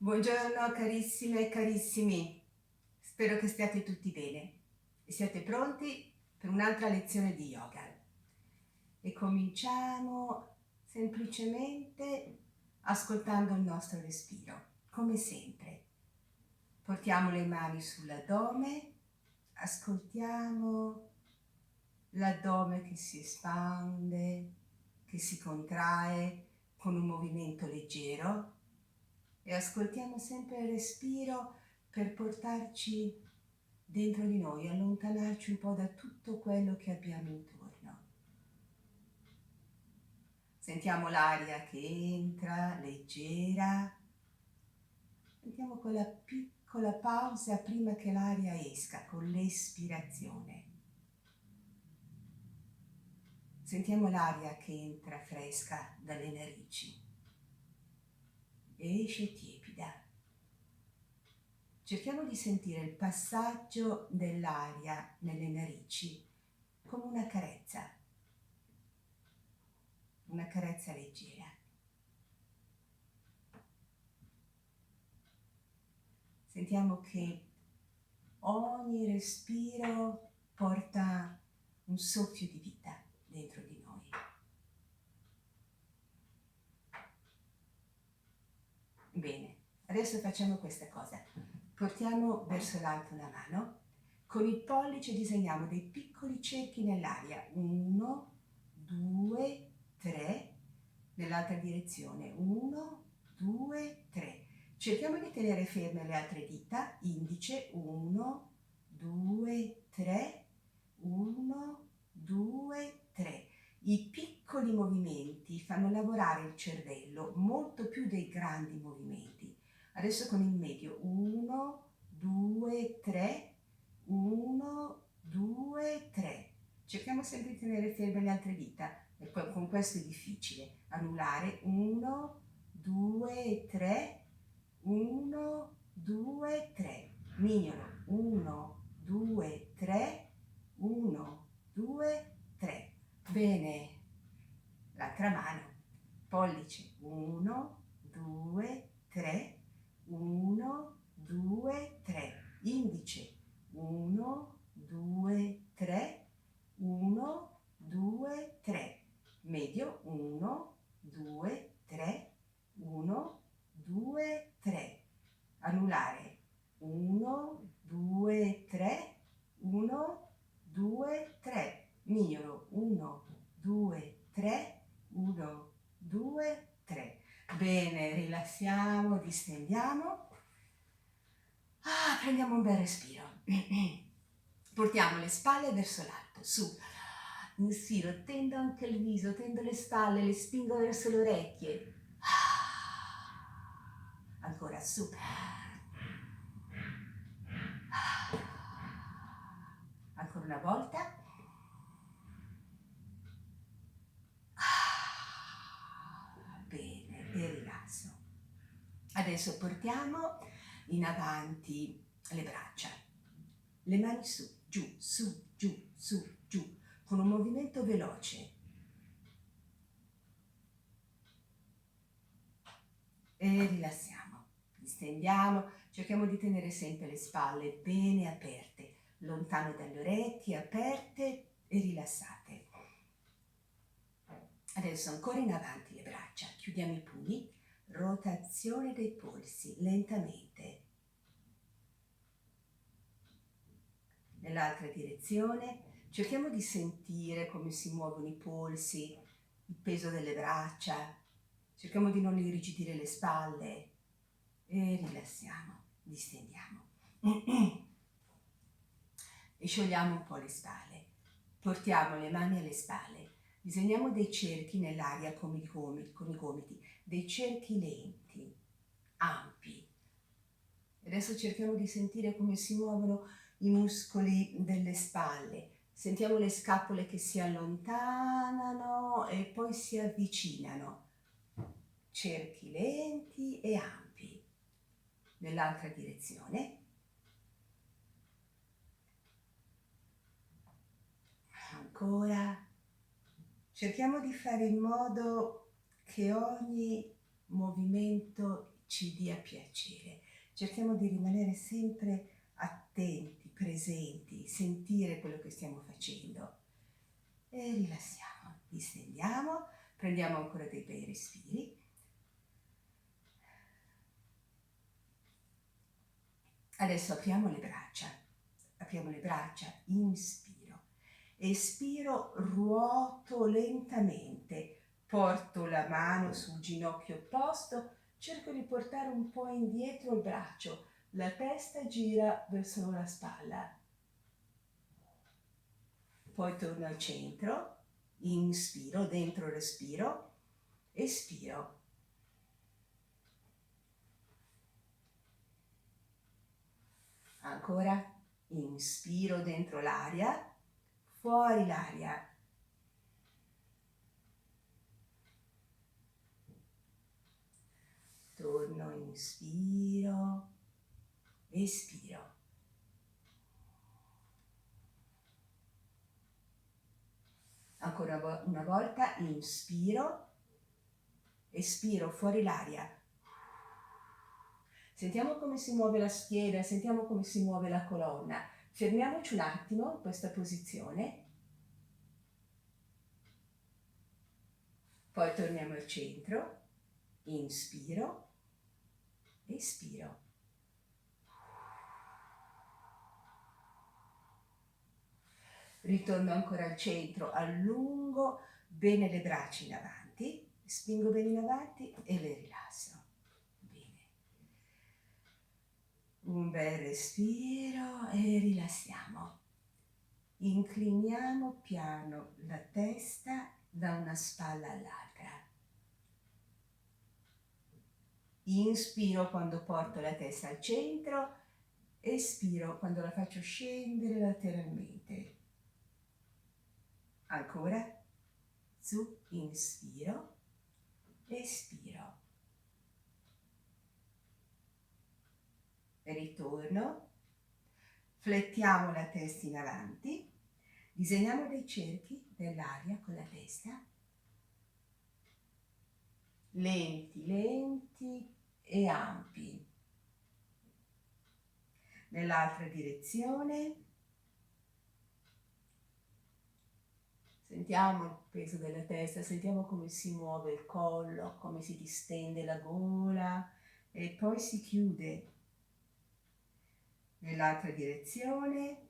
Buongiorno carissime e carissimi, spero che stiate tutti bene e siate pronti per un'altra lezione di yoga. E cominciamo semplicemente ascoltando il nostro respiro, come sempre. Portiamo le mani sull'addome, ascoltiamo l'addome che si espande, che si contrae con un movimento leggero. E ascoltiamo sempre il respiro per portarci dentro di noi, allontanarci un po' da tutto quello che abbiamo intorno. Sentiamo l'aria che entra, leggera. Sentiamo quella piccola pausa prima che l'aria esca con l'espirazione. Sentiamo l'aria che entra fresca dalle narici. Esce tiepida. Cerchiamo di sentire il passaggio dell'aria nelle narici come una carezza leggera. Sentiamo che ogni respiro porta un soffio di vita dentro di noi. Bene, adesso facciamo questa cosa. Portiamo verso l'alto una mano, con il pollice disegniamo dei piccoli cerchi nell'aria, 1, 2, 3, nell'altra direzione, 1, 2, 3. Cerchiamo di tenere ferme le altre dita, indice, 1, 2, 3, 1, 2, 3. I piccoli movimenti fanno lavorare il cervello molto più dei grandi movimenti. Adesso con il medio, 1, 2, 3, 1, 2, 3. Cerchiamo sempre di tenere ferme le altre dita, e poi con questo è difficile. Annullare, 1, 2, 3, 1, 2, 3. Mignolo, 1, 2, 3, 1, 2, 3. Bene, l'altra mano, pollice, 1, 2, 3, 1, 2, 3, indice, 1, 2, 3, 1, 2, 3, medio, 1, 2, 3, 1, 2, 3, anulare, 1, 2, 3, 1, 2, 3, mignolo, 1, 2, 3, 1, 2, 3. Bene, rilassiamo, distendiamo. Prendiamo un bel respiro. Portiamo le spalle verso l'alto, su. Inspiro, tendo anche il viso, tendo le spalle, le spingo verso le orecchie. Ancora, su. Ancora una volta. Bene, e rilasso. Adesso portiamo in avanti le braccia, le mani su, giù, su, giù, su, giù, con un movimento veloce. E rilassiamo, distendiamo, cerchiamo di tenere sempre le spalle bene aperte, lontano dalle orecchie, aperte e rilassate. Adesso ancora in avanti le braccia, chiudiamo i pugni, rotazione dei polsi, lentamente. Nell'altra direzione, cerchiamo di sentire come si muovono i polsi, il peso delle braccia, cerchiamo di non irrigidire le spalle e rilassiamo, distendiamo. E sciogliamo un po' le spalle. Portiamo le mani alle spalle, disegniamo dei cerchi nell'aria con i gomiti, dei cerchi lenti, ampi. Adesso cerchiamo di sentire come si muovono i muscoli delle spalle. Sentiamo le scapole che si allontanano e poi si avvicinano. Cerchi lenti e ampi. Nell'altra direzione. Ancora. Cerchiamo di fare in modo che ogni movimento ci dia piacere. Cerchiamo di rimanere sempre attenti, presenti, sentire quello che stiamo facendo. E rilassiamo, distendiamo, prendiamo ancora dei bei respiri. Adesso apriamo le braccia, inspiro, espiro, ruoto lentamente, porto la mano sul ginocchio opposto, cerco di portare un po' indietro il braccio, la testa gira verso la spalla. Poi torno al centro, inspiro, dentro respiro, espiro. Ancora, inspiro dentro l'aria, fuori l'aria. Torno, inspiro, espiro. Ancora una volta, inspiro, espiro, fuori l'aria. Sentiamo come si muove la schiena, sentiamo come si muove la colonna. Fermiamoci un attimo in questa posizione. Poi torniamo al centro. Inspiro, espiro. Ritorno ancora al centro, allungo bene le braccia in avanti, spingo bene in avanti e le rilasso. Un bel respiro e rilassiamo. Incliniamo piano la testa da una spalla all'altra. Inspiro quando porto la testa al centro, espiro quando la faccio scendere lateralmente. Ancora, su, inspiro, espiro. Ritorno, flettiamo la testa in avanti, disegniamo dei cerchi nell'aria con la testa, lenti, lenti e ampi. Nell'altra direzione, sentiamo il peso della testa, sentiamo come si muove il collo, come si distende la gola e poi si chiude. Nell'altra direzione,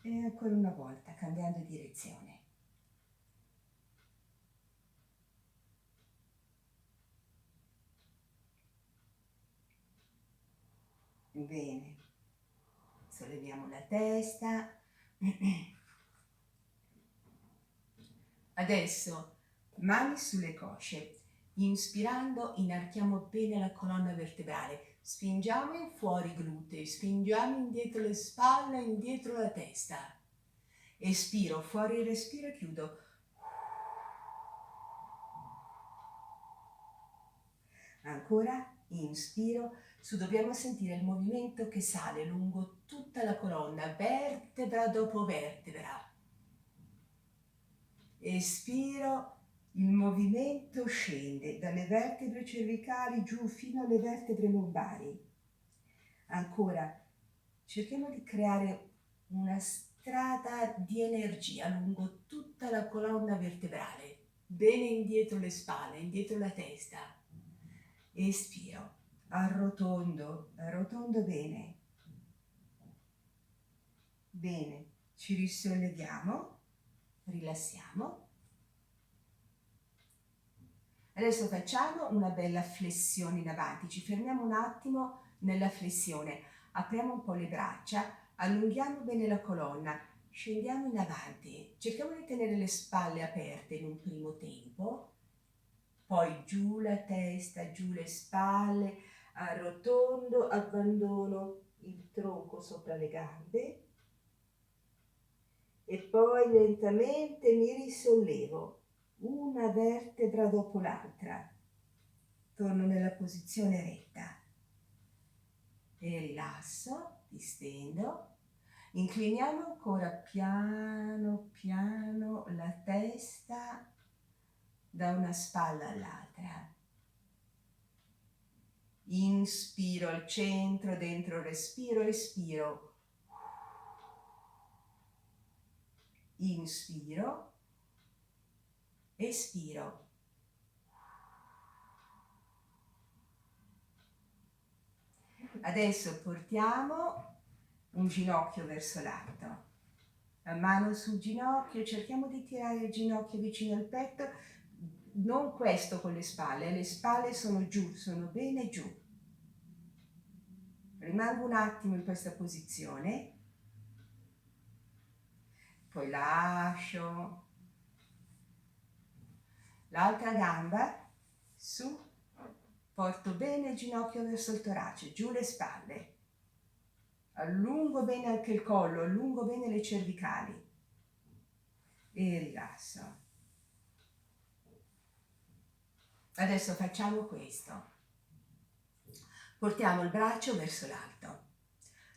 e ancora una volta cambiando direzione. Bene, solleviamo la testa. Adesso mani sulle cosce. Inspirando inarchiamo bene la colonna vertebrale, spingiamo in fuori i glutei, spingiamo indietro le spalle, indietro la testa. Espiro, fuori il respiro e chiudo. Ancora, inspiro, dobbiamo sentire il movimento che sale lungo tutta la colonna, vertebra dopo vertebra. Espiro, il movimento scende dalle vertebre cervicali giù fino alle vertebre lombari. Ancora, cerchiamo di creare una strada di energia lungo tutta la colonna vertebrale, bene indietro le spalle, indietro la testa. Espiro, arrotondo bene. Bene, ci risolleviamo, rilassiamo. Adesso facciamo una bella flessione in avanti, ci fermiamo un attimo nella flessione, apriamo un po' le braccia, allunghiamo bene la colonna, scendiamo in avanti, cerchiamo di tenere le spalle aperte in un primo tempo, poi giù la testa, giù le spalle, arrotondo, abbandono il tronco sopra le gambe e poi lentamente mi risollevo. Una vertebra dopo l'altra. Torno nella posizione retta. E rilasso, distendo. Incliniamo ancora piano piano la testa da una spalla all'altra. Inspiro al centro, dentro respiro, espiro. Inspiro, espiro. Adesso portiamo un ginocchio verso l'alto. La mano sul ginocchio, cerchiamo di tirare il ginocchio vicino al petto, non questo con le spalle sono giù, sono bene giù. Rimango un attimo in questa posizione, poi lascio. L'altra gamba su, porto bene il ginocchio verso il torace, giù le spalle. Allungo bene anche il collo, allungo bene le cervicali e rilasso. Adesso facciamo questo. Portiamo il braccio verso l'alto,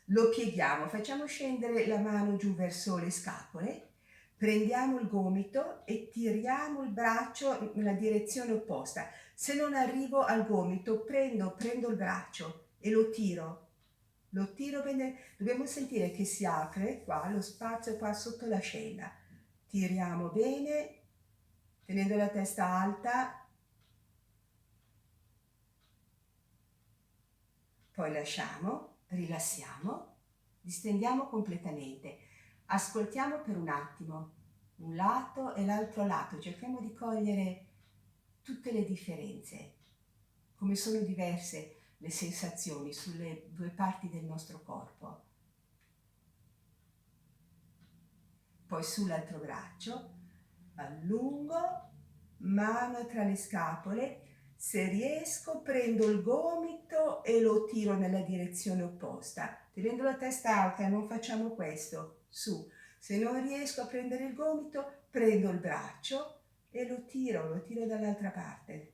lo pieghiamo, facciamo scendere la mano giù verso le scapole, prendiamo il gomito e tiriamo il braccio nella direzione opposta. Se non arrivo al gomito, prendo il braccio e lo tiro bene. Dobbiamo sentire che si apre qua, lo spazio qua sotto l'ascella. Tiriamo bene, tenendo la testa alta. Poi lasciamo, rilassiamo, distendiamo completamente. Ascoltiamo per un attimo un lato e l'altro lato, cerchiamo di cogliere tutte le differenze, come sono diverse le sensazioni sulle due parti del nostro corpo. Poi sull'altro braccio, allungo, mano tra le scapole. Se riesco prendo il gomito e lo tiro nella direzione opposta. Tenendo la testa alta non facciamo questo, su. Se non riesco a prendere il gomito, prendo il braccio e lo tiro dall'altra parte.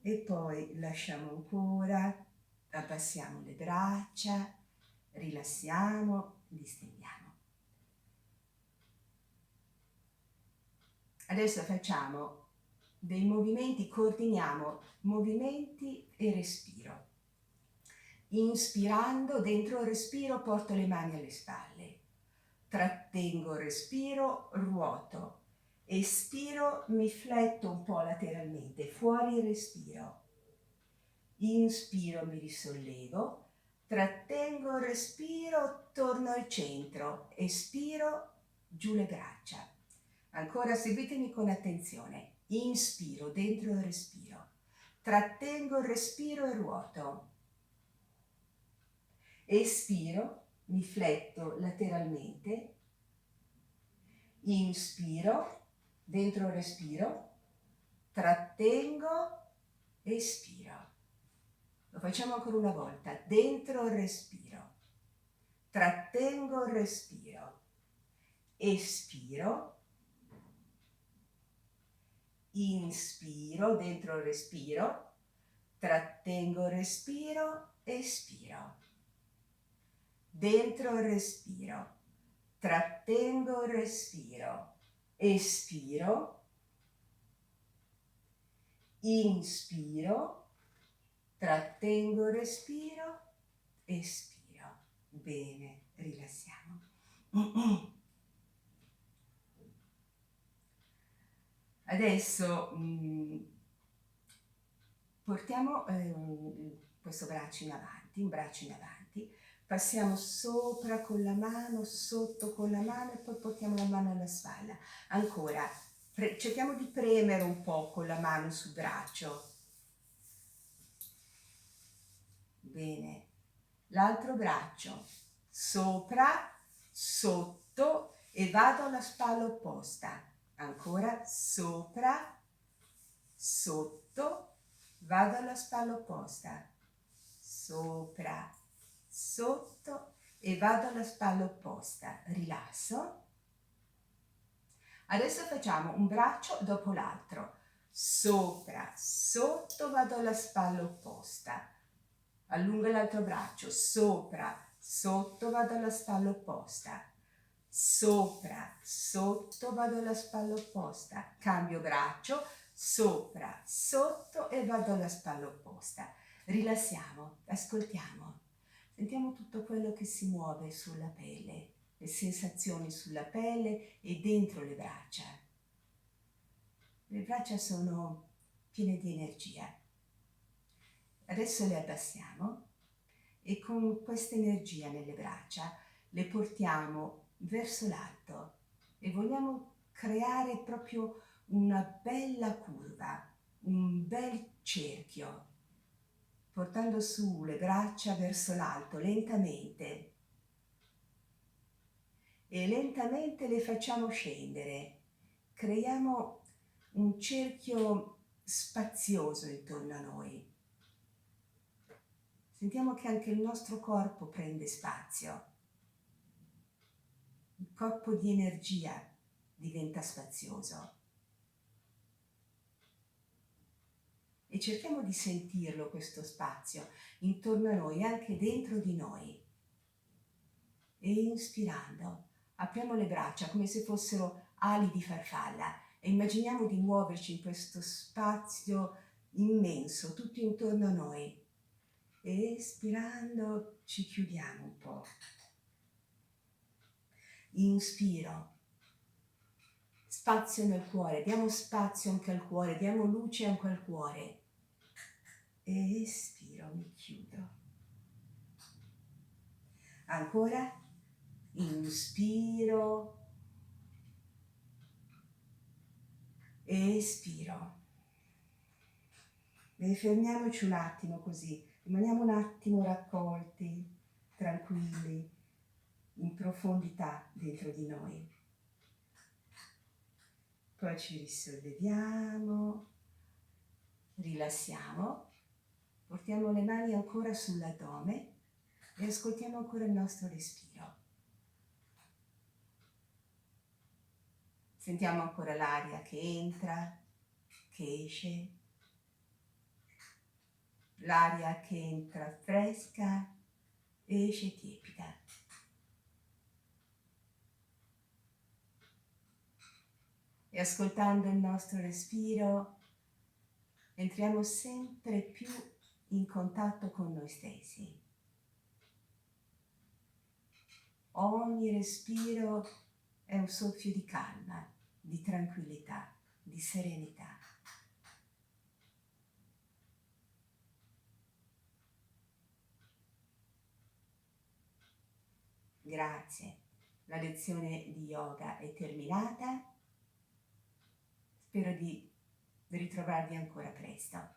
E poi lasciamo ancora, abbassiamo le braccia, rilassiamo, distendiamo. Adesso facciamo dei movimenti, coordiniamo movimenti e respiro. Inspirando, dentro il respiro porto le mani alle spalle. Trattengo il respiro, ruoto. Espiro, mi fletto un po' lateralmente, fuori il respiro. Inspiro, mi risollevo. Trattengo il respiro, torno al centro. Espiro, giù le braccia. Ancora seguitemi con attenzione. Inspiro dentro il respiro. Trattengo il respiro e ruoto. Espiro, mi fletto lateralmente. Inspiro dentro il respiro. Trattengo, espiro. Lo facciamo ancora una volta. Dentro il respiro. Trattengo il respiro. Espiro. Inspiro dentro il respiro, trattengo il respiro, espiro. Dentro il respiro, trattengo il respiro, espiro. Inspiro, trattengo il respiro, espiro. Bene, rilassiamo. Adesso portiamo questo braccio in avanti, un braccio in avanti, passiamo sopra con la mano, sotto con la mano e poi portiamo la mano alla spalla. Ancora, cerchiamo di premere un po' con la mano sul braccio. Bene. L'altro braccio, sopra, sotto e vado alla spalla opposta. Ancora sopra, sotto, vado alla spalla opposta, sopra, sotto e vado alla spalla opposta. Rilasso. Adesso facciamo un braccio dopo l'altro. sopra, sotto, vado alla spalla opposta, allungo l'altro braccio, sopra, sotto, vado alla spalla opposta, sopra, sotto, vado alla spalla opposta, cambio braccio, sopra, sotto e vado alla spalla opposta. Rilassiamo, ascoltiamo, sentiamo tutto quello che si muove sulla pelle, le sensazioni sulla pelle e dentro le braccia. Le braccia sono piene di energia. Adesso le abbassiamo e con questa energia nelle braccia le portiamo verso l'alto e vogliamo creare proprio una bella curva, un bel cerchio, portando su le braccia verso l'alto lentamente e lentamente le facciamo scendere. Creiamo un cerchio spazioso intorno a noi. Sentiamo che anche il nostro corpo prende spazio. Il corpo di energia diventa spazioso. E cerchiamo di sentirlo questo spazio intorno a noi, anche dentro di noi. E inspirando, apriamo le braccia come se fossero ali di farfalla e immaginiamo di muoverci in questo spazio immenso, tutto intorno a noi. E espirando ci chiudiamo un po'. Inspiro, spazio nel cuore, diamo spazio anche al cuore, diamo luce anche al cuore. E espiro, mi chiudo. Ancora, inspiro, espiro. E fermiamoci un attimo così, rimaniamo un attimo raccolti, tranquilli, in profondità dentro di noi. Poi ci risolleviamo, rilassiamo, portiamo le mani ancora sull'addome e ascoltiamo ancora il nostro respiro. Sentiamo ancora l'aria che entra, che esce, l'aria che entra fresca e esce tiepida. E ascoltando il nostro respiro entriamo sempre più in contatto con noi stessi. Ogni respiro è un soffio di calma, di tranquillità, di serenità. Grazie. La lezione di yoga è terminata. Spero di ritrovarvi ancora presto.